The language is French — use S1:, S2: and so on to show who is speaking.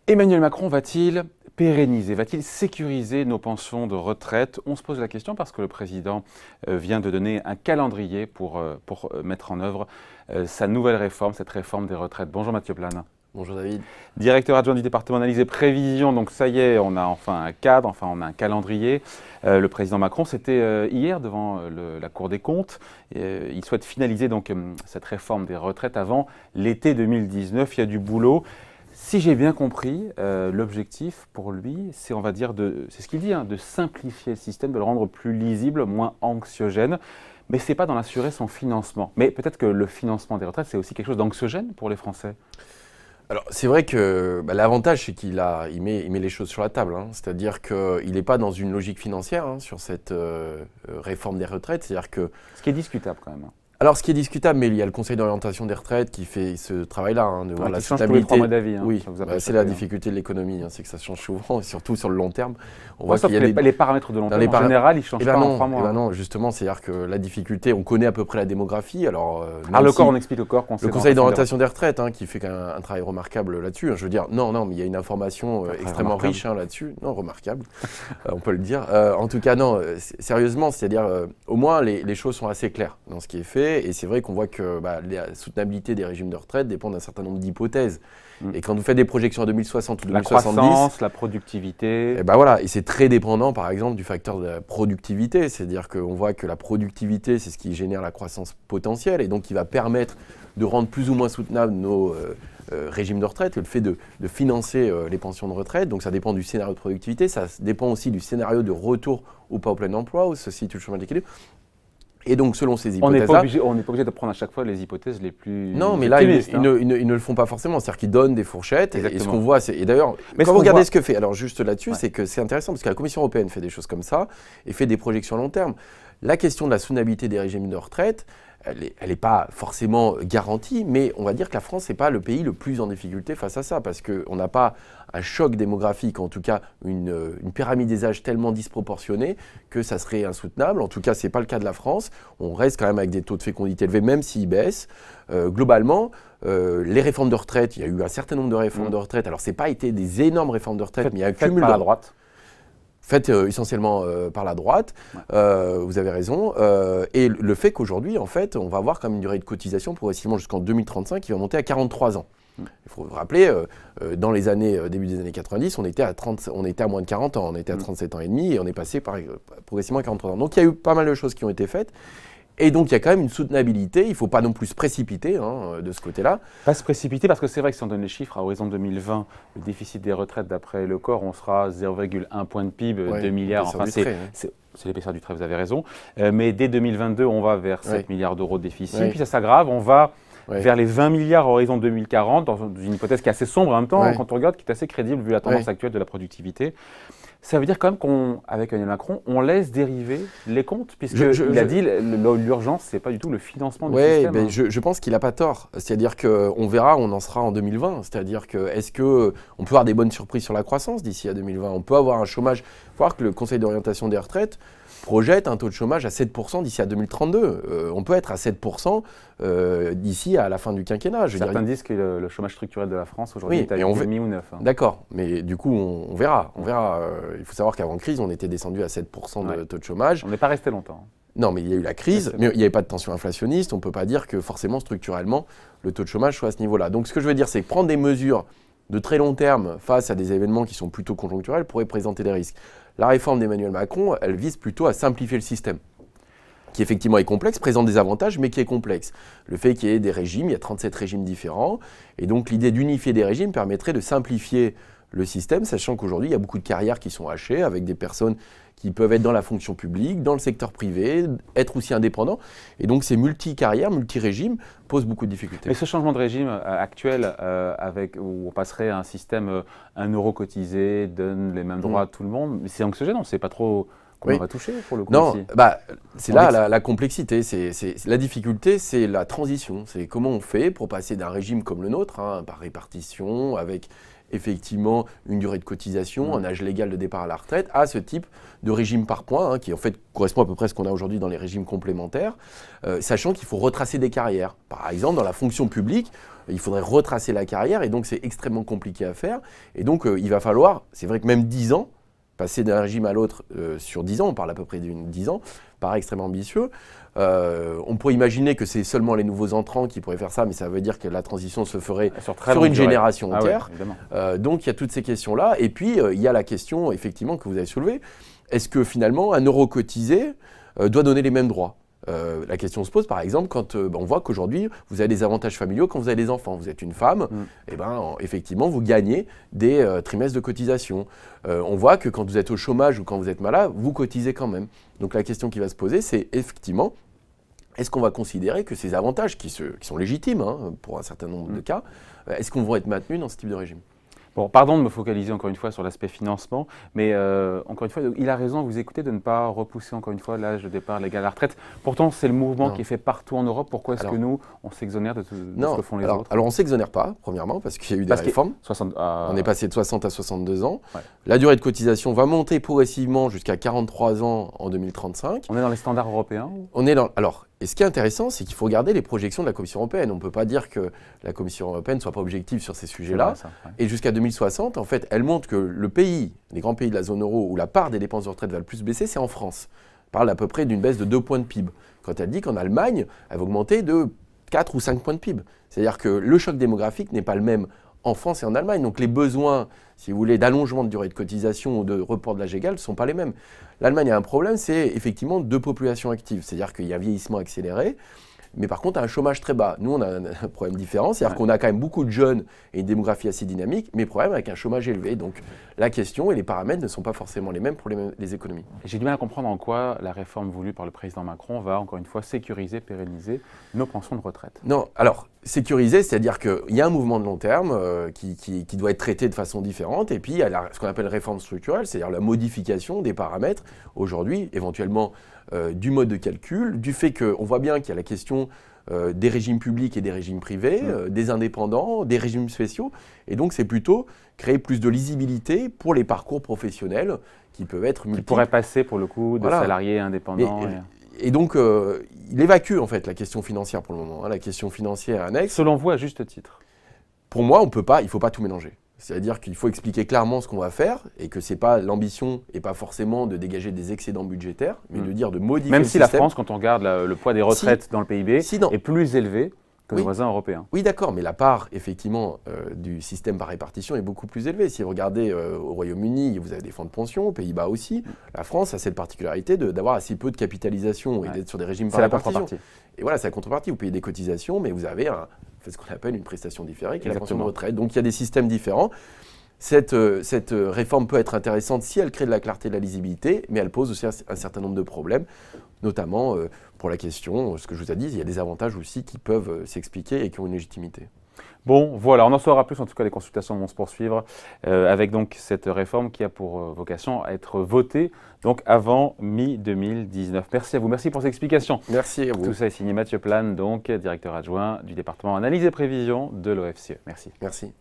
S1: Emmanuel Macron va-t-il pérenniser, va-t-il sécuriser nos pensions de retraite? On se pose la question parce que le président vient de donner un calendrier pour mettre en œuvre sa nouvelle réforme, cette réforme des retraites. Bonjour Mathieu Plane.
S2: Bonjour David.
S1: Directeur adjoint du département analyse et prévision, donc ça y est, on a enfin un cadre, enfin on a un calendrier. Le président Macron, c'était hier devant la Cour des comptes. Il souhaite finaliser donc cette réforme des retraites avant l'été 2019. Il y a du boulot. Si j'ai bien compris, l'objectif pour lui, c'est, on va dire, c'est ce qu'il dit, de simplifier le système, de le rendre plus lisible, moins anxiogène. Mais ce n'est pas d'en assurer son financement. Mais peut-être que le financement des retraites, c'est aussi quelque chose d'anxiogène pour les Français.
S2: Alors, c'est vrai que l'avantage, c'est qu'il met les choses sur la table. C'est-à-dire qu'il n'est pas dans une logique financière sur cette réforme des retraites. C'est-à-dire que...
S1: Ce qui est discutable quand même.
S2: Alors, ce qui est discutable, mais il y a le Conseil d'orientation des retraites qui fait ce travail-là, de voir la
S1: soutenabilité. Tous les 3 mois d'avis.
S2: Oui, c'est la difficulté de l'économie, c'est que ça change souvent, et surtout sur le long terme.
S1: On voit qu'il y a les paramètres de long terme, en général, ils ne changent pas en 3 mois.
S2: Non, justement, c'est-à-dire que la difficulté, on connaît à peu près la démographie. Alors,
S1: le corps, on explique le corps.
S2: Le Conseil d'orientation des retraites, qui fait quand même un travail remarquable là-dessus. Je veux dire, non, mais il y a une information extrêmement riche là-dessus. Non, remarquable, on peut le dire. En tout cas, non, sérieusement, c'est-à-dire, au moins, les choses sont assez claires dans ce qui est fait, et c'est vrai qu'on voit que la soutenabilité des régimes de retraite dépend d'un certain nombre d'hypothèses. Et quand vous faites des projections à 2060 ou 2070...
S1: La croissance, la productivité...
S2: Et c'est très dépendant, par exemple, du facteur de la productivité. C'est-à-dire qu'on voit que la productivité, c'est ce qui génère la croissance potentielle et donc qui va permettre de rendre plus ou moins soutenables nos régimes de retraite, le fait de financer les pensions de retraite. Donc ça dépend du scénario de productivité, ça dépend aussi du scénario de retour ou pas au plein emploi, où se situe le chômage d'équilibre. Et donc, selon ces hypothèses-là...
S1: On n'est pas obligé de prendre à chaque fois les hypothèses les plus...
S2: Non, mais là, ils ne le font pas forcément. C'est-à-dire qu'ils donnent des fourchettes. Et ce qu'on voit, c'est... Et d'ailleurs, quand vous regardez ce que fait... Alors, juste là-dessus, c'est que c'est intéressant parce que la Commission européenne fait des choses comme ça et fait des projections à long terme. La question de la soutenabilité des régimes de retraite, elle n'est pas forcément garantie, mais on va dire que la France n'est pas le pays le plus en difficulté face à ça, parce qu'on n'a pas un choc démographique, en tout cas une pyramide des âges tellement disproportionnée que ça serait insoutenable. En tout cas, ce n'est pas le cas de la France. On reste quand même avec des taux de fécondité élevés, même s'ils baissent. Globalement, les réformes de retraite, il y a eu un certain nombre de réformes de retraite. Alors, ce n'a pas été des énormes réformes de retraite, mais il y a un cumul
S1: par la droite.
S2: Faites essentiellement par la droite, vous avez raison. Et le fait qu'aujourd'hui, en fait, on va avoir comme une durée de cotisation progressivement jusqu'en 2035 qui va monter à 43 ans. Il faut vous rappeler, dans les années, début des années 90, on était à moins de 40 ans, on était à 37 ans et demi et on est passé progressivement à 43 ans. Donc il y a eu pas mal de choses qui ont été faites. Et donc, il y a quand même une soutenabilité. Il ne faut pas non plus se précipiter de ce côté-là.
S1: Pas se précipiter parce que c'est vrai que si on donne les chiffres, à horizon 2020, le déficit des retraites, d'après le corps, on sera 0,1 point de PIB, 2 milliards. Enfin, c'est l'épaisseur du trait, vous avez raison. Mais dès 2022, on va vers 7 milliards d'euros de déficit. Puis ça s'aggrave, on va vers les 20 milliards à horizon 2040, dans une hypothèse qui est assez sombre en même temps, quand on regarde, qui est assez crédible vu la tendance actuelle de la productivité. Ça veut dire quand même qu'avec Emmanuel Macron, on laisse dériver les comptes, puisqu'il a dit l'urgence, ce n'est pas du tout le financement du système.
S2: Oui, je pense qu'il n'a pas tort. C'est-à-dire qu'on verra, on en sera en 2020. C'est-à-dire que est-ce qu'on peut avoir des bonnes surprises sur la croissance d'ici à 2020? On peut avoir un chômage. Il faut voir que le Conseil d'orientation des retraites projette un taux de chômage à 7% d'ici à 2032. On peut être à 7% d'ici à la fin du quinquennat.
S1: Certains disent que le chômage structurel de la France aujourd'hui est à 8,5 ou 9.
S2: D'accord, mais du coup, on verra. Il faut savoir qu'avant crise, on était descendu à 7% de taux de chômage.
S1: On n'est pas resté longtemps.
S2: Non, mais il y a eu la crise, mais il n'y avait pas de tension inflationniste. On ne peut pas dire que forcément, structurellement, le taux de chômage soit à ce niveau-là. Donc, ce que je veux dire, c'est prendre des mesures de très long terme face à des événements qui sont plutôt conjoncturels pourrait présenter des risques. La réforme d'Emmanuel Macron, elle vise plutôt à simplifier le système, qui effectivement est complexe, présente des avantages, mais qui est complexe. Le fait qu'il y ait des régimes, il y a 37 régimes différents, et donc l'idée d'unifier des régimes permettrait de simplifier le système, sachant qu'aujourd'hui, il y a beaucoup de carrières qui sont hachées, avec des personnes qui peuvent être dans la fonction publique, dans le secteur privé, être aussi indépendants. Et donc ces multi-carrières, multi-régimes posent beaucoup de difficultés.
S1: Mais ce changement de régime actuel, où on passerait à un système 1 euro cotisé, donne les mêmes droits à tout le monde, c'est anxiogène, on ne sait pas trop comment on va toucher pour le coup.
S2: Non, c'est là la complexité, la difficulté, c'est la transition. C'est comment on fait pour passer d'un régime comme le nôtre, par répartition, avec effectivement une durée de cotisation, un âge légal de départ à la retraite, à ce type de régime par points, qui en fait correspond à peu près à ce qu'on a aujourd'hui dans les régimes complémentaires, sachant qu'il faut retracer des carrières. Par exemple, dans la fonction publique, il faudrait retracer la carrière et donc c'est extrêmement compliqué à faire. Et donc il va falloir, c'est vrai que même 10 ans, passer d'un régime à l'autre sur 10 ans, on parle à peu près de 10 ans, paraît extrêmement ambitieux. On pourrait imaginer que c'est seulement les nouveaux entrants qui pourraient faire ça, mais ça veut dire que la transition se ferait sur une génération entière. Ouais, donc il y a toutes ces questions-là. Et puis il y a la question effectivement que vous avez soulevée. Est-ce que finalement un euro cotisé doit donner les mêmes droits ? La question se pose par exemple quand on voit qu'aujourd'hui vous avez des avantages familiaux quand vous avez des enfants. Vous êtes une femme, et effectivement vous gagnez des trimestres de cotisation. On voit que quand vous êtes au chômage ou quand vous êtes malade, vous cotisez quand même. Donc la question qui va se poser, c'est effectivement, est-ce qu'on va considérer que ces avantages qui sont légitimes pour un certain nombre de cas, est-ce qu'on va être maintenus dans ce type de régime ?
S1: Bon, pardon de me focaliser encore une fois sur l'aspect financement, mais encore une fois, il a raison, vous écoutez, de ne pas repousser encore une fois l'âge de départ légal à la retraite. Pourtant, c'est le mouvement qui est fait partout en Europe. Pourquoi est-ce que nous, on s'exonère de ce que font les autres ?
S2: Alors, on ne s'exonère pas, premièrement, parce qu'il y a eu des réformes. On est passé de 60 à 62 ans. Ouais. La durée de cotisation va monter progressivement jusqu'à 43 ans en 2035.
S1: On est dans les standards européens ?
S2: On est dans... Alors, et ce qui est intéressant, c'est qu'il faut regarder les projections de la Commission européenne. On ne peut pas dire que la Commission européenne ne soit pas objective sur ces sujets-là. Et jusqu'à 2060, en fait, elle montre que les grands pays de la zone euro où la part des dépenses de retraite va le plus baisser, c'est en France. Elle parle à peu près d'une baisse de 2 points de PIB. Quand elle dit qu'en Allemagne, elle va augmenter de 4 ou 5 points de PIB. C'est-à-dire que le choc démographique n'est pas le même en France et en Allemagne. Donc les besoins, si vous voulez, d'allongement de durée de cotisation ou de report de l'âge égal ne sont pas les mêmes. L'Allemagne a un problème, c'est effectivement 2 populations actives. C'est-à-dire qu'il y a un vieillissement accéléré, mais par contre un chômage très bas. Nous, on a un problème différent, c'est-à-dire qu'on a quand même beaucoup de jeunes et une démographie assez dynamique, mais problème avec un chômage élevé. Donc la question et les paramètres ne sont pas forcément les mêmes pour les économies.
S1: J'ai du mal à comprendre en quoi la réforme voulue par le président Macron va encore une fois sécuriser, pérenniser nos pensions de retraite.
S2: Non, alors sécuriser, c'est-à-dire qu'il y a un mouvement de long terme qui doit être traité de façon différente, et puis il y a ce qu'on appelle réforme structurelle, c'est-à-dire la modification des paramètres aujourd'hui, éventuellement du mode de calcul, du fait qu'on voit bien qu'il y a la question des régimes publics et des régimes privés, des indépendants, des régimes spéciaux, et donc c'est plutôt créer plus de lisibilité pour les parcours professionnels qui peuvent être multiples.
S1: Qui pourraient passer pour le coup de salariés indépendants.
S2: Et donc, il évacue en fait la question financière pour le moment, la question financière annexe.
S1: Selon vous, à juste titre ?
S2: Pour moi, il ne faut pas tout mélanger. C'est-à-dire qu'il faut expliquer clairement ce qu'on va faire et que c'est pas l'ambition et pas forcément de dégager des excédents budgétaires, mais de dire de modifier
S1: le
S2: système.
S1: Même si la France, quand on regarde le poids des retraites dans le PIB, est plus élevé que nos voisins européens.
S2: Oui, d'accord, mais la part, effectivement, du système par répartition est beaucoup plus élevée. Si vous regardez au Royaume-Uni, vous avez des fonds de pension, aux Pays-Bas aussi. La France a cette particularité d'avoir assez peu de capitalisation et d'être sur des régimes par répartition. Et voilà, c'est la contrepartie. Vous payez des cotisations, mais vous avez ce qu'on appelle une prestation différée, qui est la pension de retraite. Donc il y a des systèmes différents. Cette réforme peut être intéressante si elle crée de la clarté et de la lisibilité, mais elle pose aussi un certain nombre de problèmes, notamment pour la question, ce que je vous ai dit, il y a des avantages aussi qui peuvent s'expliquer et qui ont une légitimité.
S1: Bon, voilà, on en saura plus, en tout cas les consultations vont se poursuivre avec donc cette réforme qui a pour vocation à être votée donc avant mi-2019. Merci à vous, merci pour ces explications.
S2: Merci à vous.
S1: Tout ça est signé Mathieu Plane, donc directeur adjoint du département Analyse et Prévision de l'OFCE. Merci.
S2: Merci.